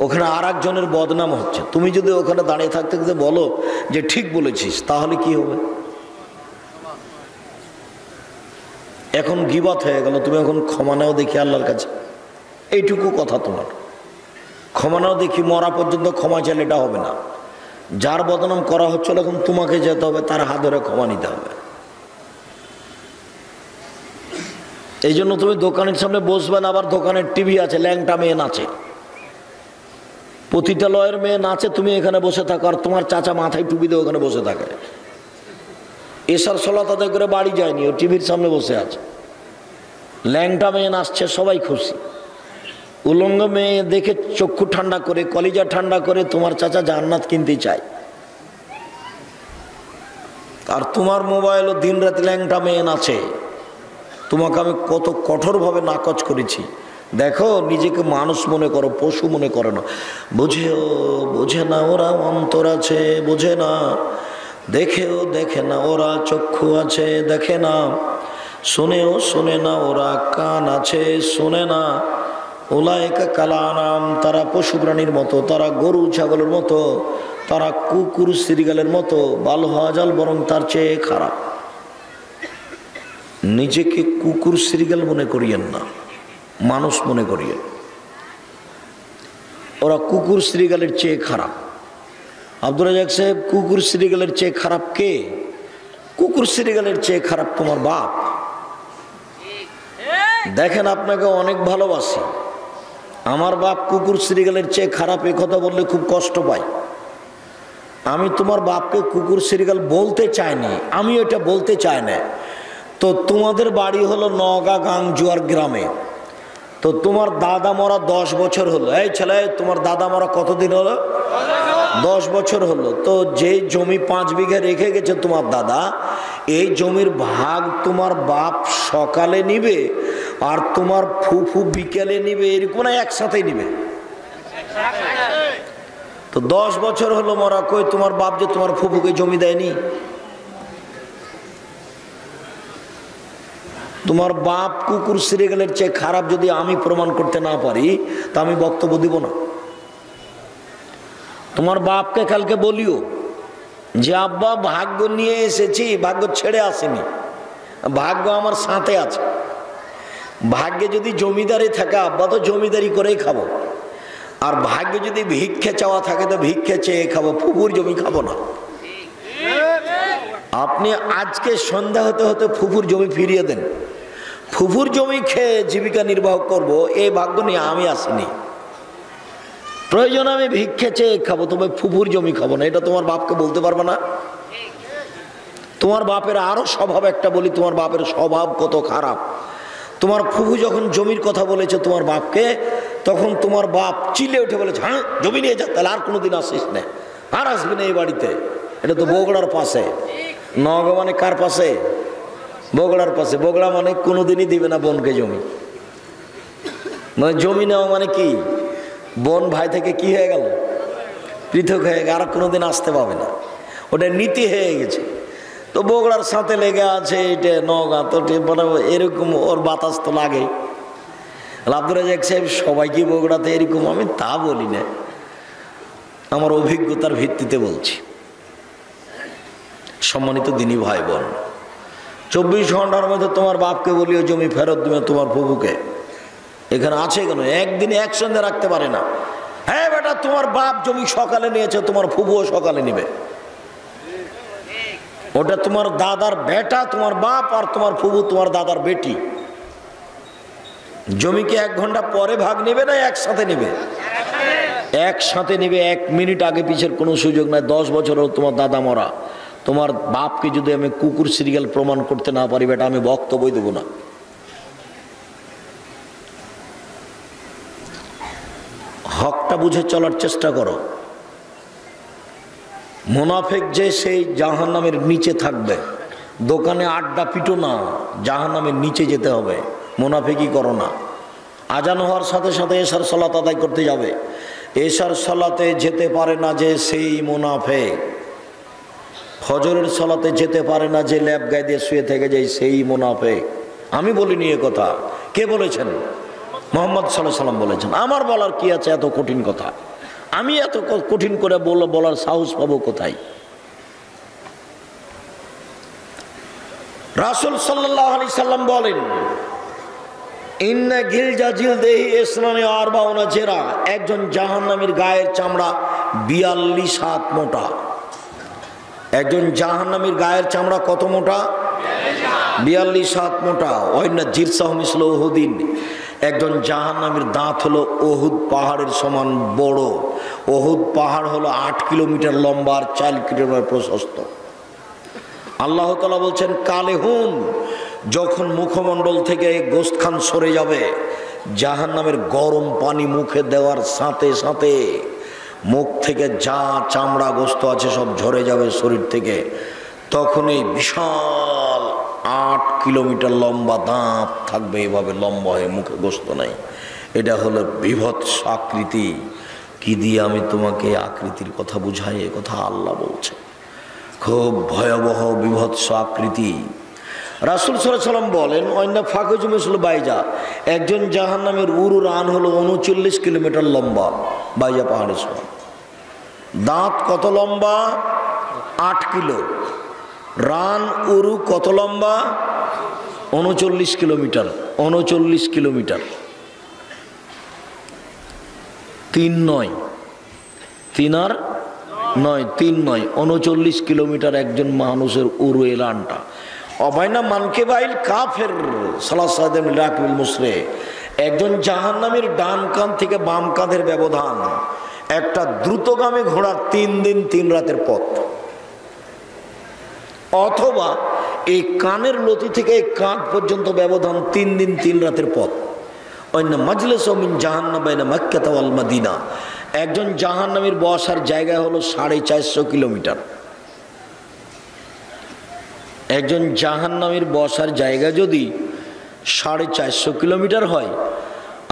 ওখানে আর একজনের বদনাম হচ্ছে। তুমি যদি ওখানে দাঁড়িয়ে থাকতে বলো যে ঠিক বলেছিস, তাহলে কি হবে? এখন গীবত হয়ে গেল। তুমি এখন ক্ষমা নাও দেখি আল্লাহর কাছে, এইটুকু কথা তোমার। ক্ষমা নাও দেখি, মরা পর্যন্ত ক্ষমা চাইলে এটা হবে না। যার বদনাম করা হচ্ছিল এখন তোমাকে যেতে হবে, তার হাত ধরে ক্ষমা নিতে হবে। এই জন্য তুমি দোকানের সামনে বসবে না। আবার দোকানের টিভি আছে, ল্যাংটা মেয়ে নাচে, পতিতালয়ের মেয়ে নাচে, তুমি এখানে বসে থাকো, আর তোমার চাচা মাথায় টুপি দিয়ে ওখানে বসে থাকে। এসার সালাত আদায় করে বাড়ি যায়নি, ও টিভির সামনে বসে আছে। ল্যাংটা মেয়ে নাচছে, সবাই খুশি। উলঙ্গ মেয়ে দেখে চক্ষু ঠান্ডা করে, কলিজা ঠান্ডা করে তোমার চাচা জান্নাত কিনতে চায়। আর তোমার মোবাইলও দিন রাত ল্যাংটা মেয়ে নাচে। তোমাকে আমি কত কঠোরভাবে নাকচ করেছি। দেখো, নিজেকে মানুষ মনে করো, পশু মনে করো না। বোঝে না ওরা অন্তর আছে, বোঝে না। দেখে না ওরা চক্ষু আছে, দেখে না। শোনে না ওরা কান আছে, শোনে না। উলাইকা কালানাম, তারা পশু প্রাণীর মতো, তারা গরু ছাগলের মতো, তারা কুকুর শ্রীগালের মতো। বাল হাজাল, বরং তার চেয়ে খারাপ। নিজেকে কুকুর শ্রীগাল মনে করিয়েন না, মানুষ মনে করিয়েন। ওরা কুকুর শ্রীগালের চেয়ে খারাপ। আব্দুর রাজ্জাক সাহেব, কুকুর শ্রীগালের চেয়ে খারাপ কে? কুকুর শ্রীগালের চেয়ে খারাপ তোমার বাপ। দেখেন, আপনাকে অনেক ভালোবাসি, আমার বাপ কুকুর শ্রীগালের চেয়ে খারাপ, এ কথা বললে খুব কষ্ট পাই। আমি তোমার বাপকে কুকুর শ্রীগাল বলতে চাইনি, আমি এটা বলতে চাই না। তো তোমাদের বাড়ি হলো নওগাঁ গাংজুয়ার গ্রামে। তো তোমার দাদা মরা 10 বছর হলো। এই ছেলে, তোমার দাদা মরা কতদিন হলো? 10 বছর হলো। তো যে জমি 5 বিঘা রেখে গেছে তোমার দাদা, এই জমির ভাগ তোমার বাপ সকালে নিবে আর তোমার ফুফু বিকেলে নিবে, এরকম না একসাথে নিবে? তো 10 বছর হলো মরা, কই তোমার বাপ যে তোমার ফুফুকে জমি দেয়নি? তোমার বাপ কুকুর শ্রীগালের চেয়ে খারাপ যদি আমি প্রমাণ করতে না পারি, তা আমি বক্তব্য দিব না। তোমার বাপকে কালকে বলিও যে আব্বা, ভাগ্য নিয়ে এসেছি, ভাগ্য ছেড়ে আসেনি, ভাগ্য আমার সাথে আছে। ভাগ্যে যদি জমিদারি থাকে, আব্বা তো জমিদারি করেই খাবো। আর ভাগ্যে যদি ভিক্ষে চাওয়া থাকে, তো ভিক্ষে চেয়ে খাবো, ফুফুর জমি খাবো না। আপনি আজকে সন্ধ্যা হতে হতে ফুফুর জমি ফিরিয়ে দেন, ফুফুর জমি খেয়ে জীবিকা নির্বাহ করব, এই ভাগ্য নিয়ে আমি আসিনি। প্রয়োজন আমি ভিক্ষে চেয়ে খাবো, তবে ফুফুর জমি খাবো না। এটা তোমার বাপকে বলতে পারবে না? তোমার বাপের আরো স্বভাব একটা বলি, তোমার বাপের স্বভাব কত খারাপ। তোমার ফুফু যখন জমির কথা বলেছে তোমার বাপকে, তখন তোমার বাপ চিলে উঠে বলেছে, হ্যাঁ জমি নিয়ে যা, তাহলে আর কোনোদিন আসিস না, আর আসবি না এই বাড়িতে। এটা তো বগুড়ার পাশে। নওগাঁ মানে কার পাশে? বগুড়ার পাশে। বগুড়া মানে কোনোদিনই দিবে না বোনকে জমি। মানে জমি নেওয়া মানে কি, বোন ভাই থেকে কি হয়ে গেল? পৃথক হয়ে গেল, আর কোনোদিন আসতে পাবে না। ওটা নীতি হয়ে গেছে। তো বগুড়ার সাথে লেগে আছে এটা নওগাঁ, তো এরকম ওর বাতাস তো লাগে। আব্দুর রাজ্জাক সাহেব, সবাই কি বগুড়াতে এরকম? আমি তা বলি না, আমার অভিজ্ঞতার ভিত্তিতে বলছি। সম্মানিত দিনী ভাই বোন, 24 ঘন্টার মধ্যে তোমার বাপকে বলিও জমি ফেরত দিবে তোমার ফুফুকে। এখানে আছে কেন? একদিনে একসঙ্গে রাখতে পারে না। হ্যাঁ বেটা, তোমার বাপ জমি সকালে নিয়েছে, তোমার ফুফুও সকালে নিবে। ওটা তোমার দাদার বেটা তোমার বাপ, আর তোমার ফুফু তোমার দাদার বেটি। জমিকে 1 ঘন্টা পরে ভাগ নেবে না একসাথে নেবে? একসাথে নেবে, 1 মিনিট আগে পিছের কোনো সুযোগ নাই। 10 বছরেও তোমার দাদা মরা, তোমার বাপকে যদি আমি কুকুর সিরিয়াল প্রমাণ করতে না পারি বেটা, আমি বক্তব্যই দেবো না। হকটা বুঝে চলার চেষ্টা করো। মুনাফিক যে সেই জাহান্নামের নিচে থাকবে। দোকানে আড্ডা পিটো না, জাহান্নামের নিচে যেতে হবে। মুনাফিকই করো না। আজান হওয়ার সাথে সাথে এশার সালাত আদায় করতে যাবে, এশার সালাতে যেতে পারে না যে সেই মুনাফিক। ফজরের সালাতে যেতে পারে না যে ল্যাব গায়ে দিয়ে শুয়ে থেকে যায় সেই মুনাফিক। আমি বলিনি এ কথা, কে বলেছেন? মুহাম্মদ সাল্লাল্লাহু আলাইহি ওয়াসাল্লাম বলেছেন। আমার বলার কি আছে এত কঠিন কথা? আমি এত কঠিন করে বলার সাহস পাবো কোথায়? রাসূল সাল্লাল্লাহু আলাইহি সাল্লাম বলেন, ইন্না গিলজা জিলদেহি ইসলামে আরবাউনা জেরা, একজন জাহান্নামীর গায়ের চামড়া 42 হাত মোটা। একজন জাহান্নামীর গায়ের চামড়া কত মোটা? 42 হাত মোটা। ওয়াইন্না জিরসাহু মিসলু উহুদিন, একজন জাহান্নামীর দাঁত হলো উহুদ পাহাড়ের সমান বড়। উহুদ পাহাড় হলো 8 কিলোমিটার লম্বা আর 4 কিলোমিটার প্রশস্ত। আল্লাহ তাআলা বলছেন, কালেহুন, যখন মুখমণ্ডল থেকে গোশতখান সরে যাবে, জাহান্নামের গরম পানি মুখে দেওয়ার সাথে সাথে মুখ থেকে যা চামড়া গোশত আছে সব ঝরে যাবে শরীর থেকে। তখন এই বিশাল 8 কিলোমিটার লম্বা দাঁত থাকবে, এভাবে লম্বা হয়ে, মুখে গোশত নাই। এটা হলো বিভৎস আকৃতি। কি দিয়ে আমি তোমাকে আকৃতির কথা বুঝাই? এ কথা আল্লাহ বলছে। খুব ভয়াবহ বিভৎস আকৃতি। রাসূল সাল্লাল্লাহু আলাইহি ওয়াসাল্লাম বলেন, অন্য ফাকুজু মিসলু বাইজা, একজন জাহান্নামের উরু রান হলো 39 কিলোমিটার লম্বা, বাইজা পাহাড়ের সমান। দাঁত কত লম্বা? 8 কিলো। রান উরু কত লম্বা? 39 কিলোমিটার। 39 কিলোমিটার, 3 নয়, 3 আর 9, 3 নয়, 39 কিলোমিটার একজন মানুষের উরু এ রানটা। অবাইনা মানকে বাইল কাফের সালাসাদিন রাকিবুল মুসরে, একজন জাহান্নামীর ডান কাঁধ থেকে বাম কাঁধের ব্যবধান একটা দ্রুতগামী ঘোড়ার 3 দিন 3 রাতের পথ। অথবা এই কানের লতি থেকে এই কাঁধ পর্যন্ত ব্যবধান 3 দিন 3 রাতের পথ। অন্য মাজলিস মিন জাহান্নাম বাইনা মক্কা ওয়াল মদিনা, একজন জাহান্নামীর বসার জায়গা হলো 450 কিলোমিটার। একজন জাহান্নামীর বসার জায়গা যদি 450 কিলোমিটার হয়,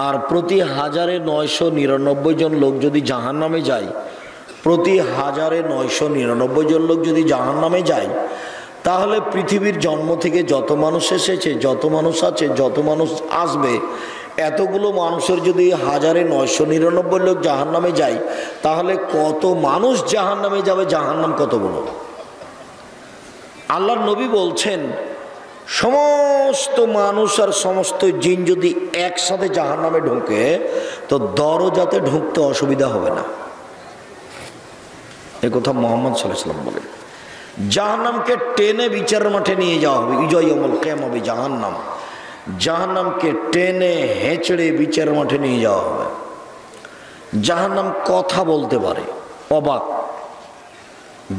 আর প্রতি 1999 জন লোক যদি জাহান্নামে যায়, প্রতি 1999 জন লোক যদি জাহান্নামে যায়, তাহলে পৃথিবীর জন্ম থেকে যত মানুষ এসেছে, যত মানুষ আছে, যত মানুষ আসবে, এতগুলো মানুষের যদি 1999 লোক জাহান্নামে যায়, তাহলে কত মানুষ জাহান্নামে যাবে? জাহান্নাম কত বড়! আল্লাহর নবী বলছেন, সমস্ত মানুষ আর সমস্ত জিন যদি একসাথে জাহান্নামে ঢোকে, তো দরজাতে ঢুকতে অসুবিধা হবে না। এ কথা মুহাম্মদ সাল্লাল্লাহু আলাইহি ওয়াসাল্লাম বলেন। জাহান্নামকে টেনে বিচারের মাঠে নিয়ে যাওয়া হবে, ইজয়াউমুল কিয়ামা জাহান্নাম। জাহান্নামকে টেনে হেঁচড়ে বিচারের মাঠে নিয়ে যাওয়া হবে। জাহান্নাম কথা বলতে পারে, অবাক!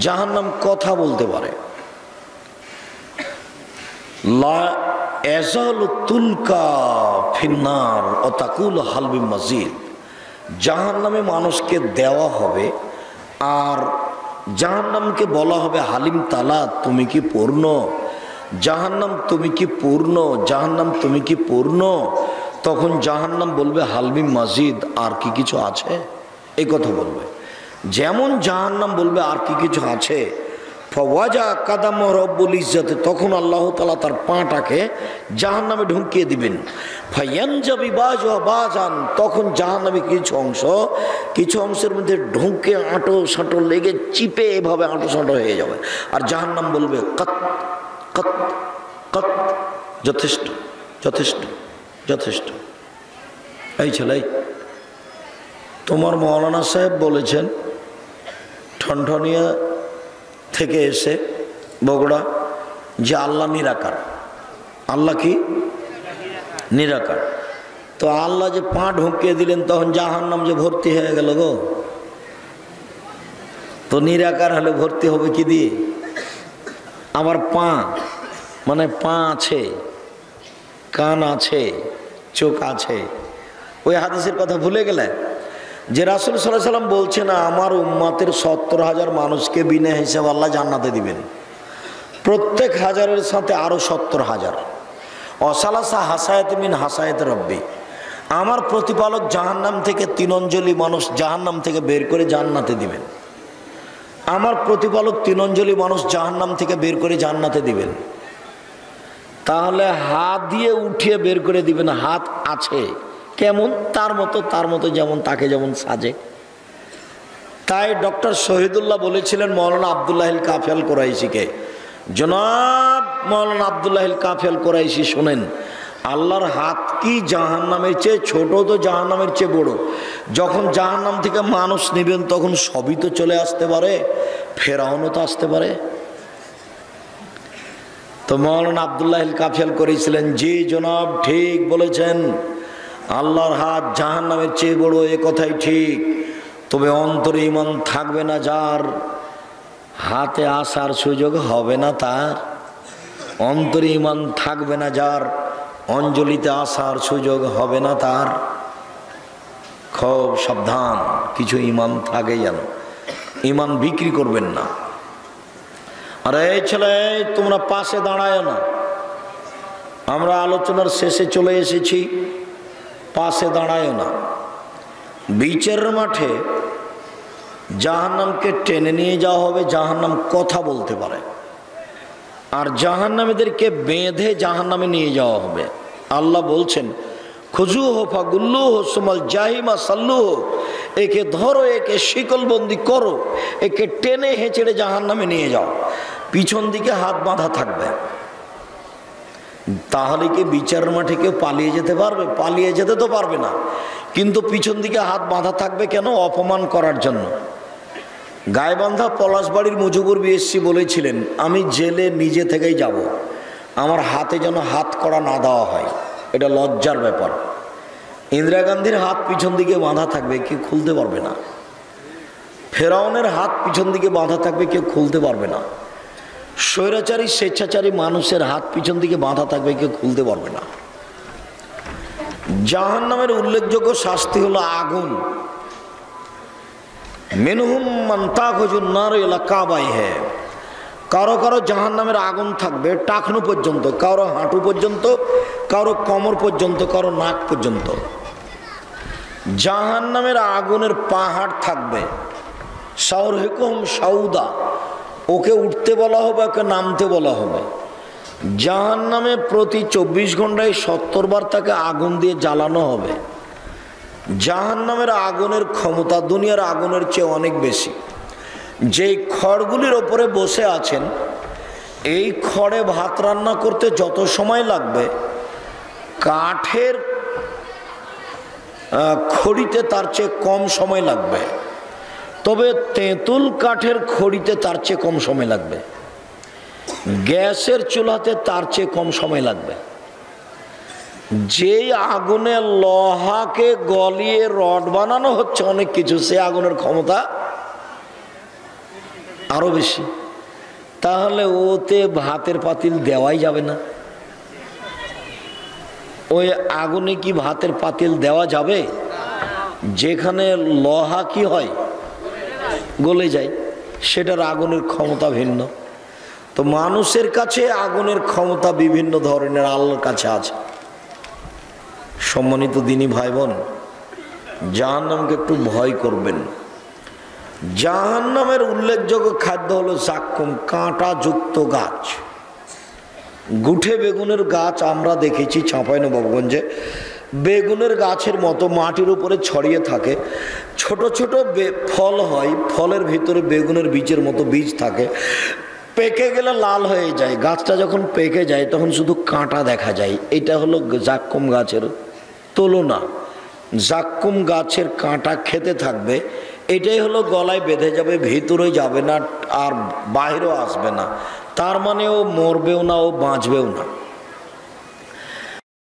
জাহান্নাম কথা বলতে পারে। লা ইয়াজালু তুলকা ফিন্নার ওয়া তাকুলু হাল মিন মাজিদ, জাহান্নামে মানুষকে দেওয়া হবে আর জাহান্নামকে বলা হবে, হালিম তালা, তুমি কি পূর্ণ? জাহান্নাম তুমি কি পূর্ণ? জাহান্নাম তুমি কি পূর্ণ? তখন জাহান্নাম বলবে, হালমিন মাজিদ, আর কি কিছু আছে? এই কথা বলবে। যেমন জাহান্নাম বলবে আর কি কিছু আছে, ফাওয়াজা কাদাম রব্বুল ইজ্জতে, তখন আল্লাহ তাআলা তার পাটাকে জাহান্নামে ঢুকিয়ে দিবেন। ফায়ানজাবি বাজা বাজান, তখন জাহান্নামে কিছু অংশের মধ্যে ঢুকে আঁটো সাঁটো লেগে চিপে এভাবে আঁটো সাঁটো হয়ে যাবে। আর জাহান্নাম বলবে, কত কত কত, যথেষ্ট যথেষ্ট যথেষ্ট। এই ছেলে, তোমার মৌলানা সাহেব বলেছেন ঠনঠনিয়া থেকে এসে বগুড়া, যে আল্লাহ নিরাকার। আল্লাহ কি? নিরাকার। তো আল্লাহ যে পা ঢুকিয়ে দিলেন তখন জাহান্নাম যে ভর্তি হয়ে গেল গো। তো নিরাকার হলে ভর্তি হবে কি দিয়ে? আবার পা, মানে পা আছে, কান আছে, চোখ আছে। ওই হাদিসের কথা ভুলে গেলে যে রাসূল সাল্লাল্লাহু আলাইহি সাল্লাম বলছেন আমার উম্মতের 70,000 মানুষকে বিনা হিসাবে আল্লাহ জান্নাতে দিবেন, প্রত্যেক হাজারের সাথে আরো 70,000। অসালাসা হাসায়াত মিন হাসায়াত রব্বি, আমার প্রতিপালক জাহান্নাম থেকে 3 অঞ্জলি মানুষ জাহান্নাম থেকে বের করে জান্নাতে দিবেন। আমার প্রতিপালক 3 অঞ্জলি মানুষ জাহান্নাম থেকে বের করে জান্নাতে দিবেন। তাহলে হাত দিয়ে উঠিয়ে বের করে দিবেন। হাত আছে কেমন? তার মতো যেমন তাকে যেমন সাজে। তাই ডক্টর শহীদুল্লাহ বলেছিলেন মৌলানা আব্দুল্লাহিল কাফেল কোরাইশিকে, জনাব মৌলানা আব্দুল্লাহিল কাফেল কোরাইশি শোনেন, আল্লাহর হাত কি জাহান্নামের চেয়ে ছোট? তো জাহান্নামের চেয়ে বড়। যখন জাহান্নাম থেকে মানুষ নেবেন তখন সবই তো চলে আসতে পারে, ফেরাউনও তো আসতে পারে। তো মৌলানা আব্দুল্লাহিল কাফেল করেছিলেন, জি জনাব ঠিক বলেছেন, আল্লাহর হাত জাহান্নামের চেয়ে বড়, এ কথাই ঠিক। তবে অন্তরে ঈমান থাকবে না যার, হাতে আসার সুযোগ হবে না তার। অন্তরে ঈমান থাকবে না যার, অঞ্জলিতে আসার সুযোগ হবে না তার। খুব সাবধান, কিছু ঈমান থাকে যেন, ঈমান বিক্রি করবেন না। আরে এই ছেলে তোমরা পাশে দাঁড়ায় না, আমরা আলোচনার শেষে চলে এসেছি, পাশে দাঁড়ায় না। বিচারের মাঠে জাহান্নামকে টেনে নিয়ে যাওয়া হবে, জাহান্নাম কথা বলতে পারে, আর জাহান্নামীদেরকে বেঁধে জাহান্নামে নিয়ে যাওয়া হবে। আল্লাহ বলছেন খুজুহ ফাগুল্লুহ সুমাল জাহিমা সাল্লুহ, একে ধরো, একে শিকলবন্দি করো, একে টেনে হেঁচড়ে জাহান্নামে নিয়ে যাও। পিছন দিকে হাত বাঁধা থাকবে। তাহলে কি বিচারের মাঠে কেউ পালিয়ে যেতে পারবে? পালিয়ে যেতে তো পারবে না, কিন্তু পিছন দিকে হাত বাঁধা থাকবে কেন? অপমান করার জন্য। গাইবান্ধা পলাশবাড়ির মুজিবুর বিএসসি বলেছিলেন, আমি জেলে নিজে থেকেই যাব, আমার হাতে যেন হাত করা না দেওয়া হয়, এটা লজ্জার ব্যাপার। ইন্দিরা গান্ধীর হাত পিছন দিকে বাঁধা থাকবে, কেউ খুলতে পারবে না। ফেরাউনের হাত পিছন দিকে বাঁধা থাকবে, কেউ খুলতে পারবে না। স্বৈরাচারী স্বেচ্ছাচারী মানুষের হাত পিছন দিকে বাঁধা থাকবে, কেউ খুলতে পারবে না। জাহান্নামের উল্লেখযোগ্য শাস্তি হলো আগুন। মিনহুম মান তাখুজুন নার ইলা কাবাইহি, কারো কারো জাহান্নামের আগুন থাকবে টাকনু পর্যন্ত, কারো হাঁটু পর্যন্ত, কারো কোমর পর্যন্ত, কারো নাক পর্যন্ত। জাহান্নামের আগুনের পাহাড় থাকবে, সাউরহিকুম সাউদা, ওকে উঠতে বলা হবে, ওকে নামতে বলা হবে। জাহান্নামে প্রতি 24 ঘন্টায় 70 বার তাকে আগুন দিয়ে জ্বালানো হবে। জাহান্নামের আগুনের ক্ষমতা দুনিয়ার আগুনের চেয়ে অনেক বেশি। যেই খড়গুলির ওপরে বসে আছেন, এই খড়ে ভাত রান্না করতে যত সময় লাগবে, কাঠের খড়িতে তার চেয়ে কম সময় লাগবে। তবে তেঁতুল কাঠের খড়িতে তার চেয়ে কম সময় লাগবে, গ্যাসের চুলাতে তার চেয়ে কম সময় লাগবে। যেই আগুনে লোহাকে গলিয়ে রড বানানো হচ্ছে অনেক কিছু, সে আগুনের ক্ষমতা আরো বেশি। তাহলে ওতে ভাতের পাতিল দেওয়াই যাবে না। ওই আগুনে কি ভাতের পাতিল দেওয়া যাবে? যেখানে লোহা কি হয়, গলে যায়, সেটার আগুনের ক্ষমতা ভিন্ন। তো মানুষের কাছে আগুনের ক্ষমতা বিভিন্ন ধরনের, আল্লাহর কাছে আছে। সম্মানিত দিনী ভাই বোন, জাহান্নামকে একটু ভয় করবেন। জাহান্নামের উল্লেখযোগ্য খাদ্য হলো জাক্কুম, কাঁটাযুক্ত গাছ। গুঠে বেগুনের গাছ আমরা দেখেছি চাঁপাইনবাবগঞ্জে, বেগুনের গাছের মতো মাটির উপরে ছড়িয়ে থাকে, ছোট ছোট ফল হয়, ফলের ভিতরে বেগুনের বীজের মতো বীজ থাকে, পেকে গেলে লাল হয়ে যায়। গাছটা যখন পেকে যায় তখন শুধু কাঁটা দেখা যায়। এটা হলো জাক্কুম গাছের তুলনা। জাক্কুম গাছের কাঁটা খেতে থাকবে, এটাই হলো গলায় বেঁধে যাবে, ভিতরে যাবে না আর বাইরেও আসবে না। তার মানে ও মরবেও না, ও বাঁচবেও না।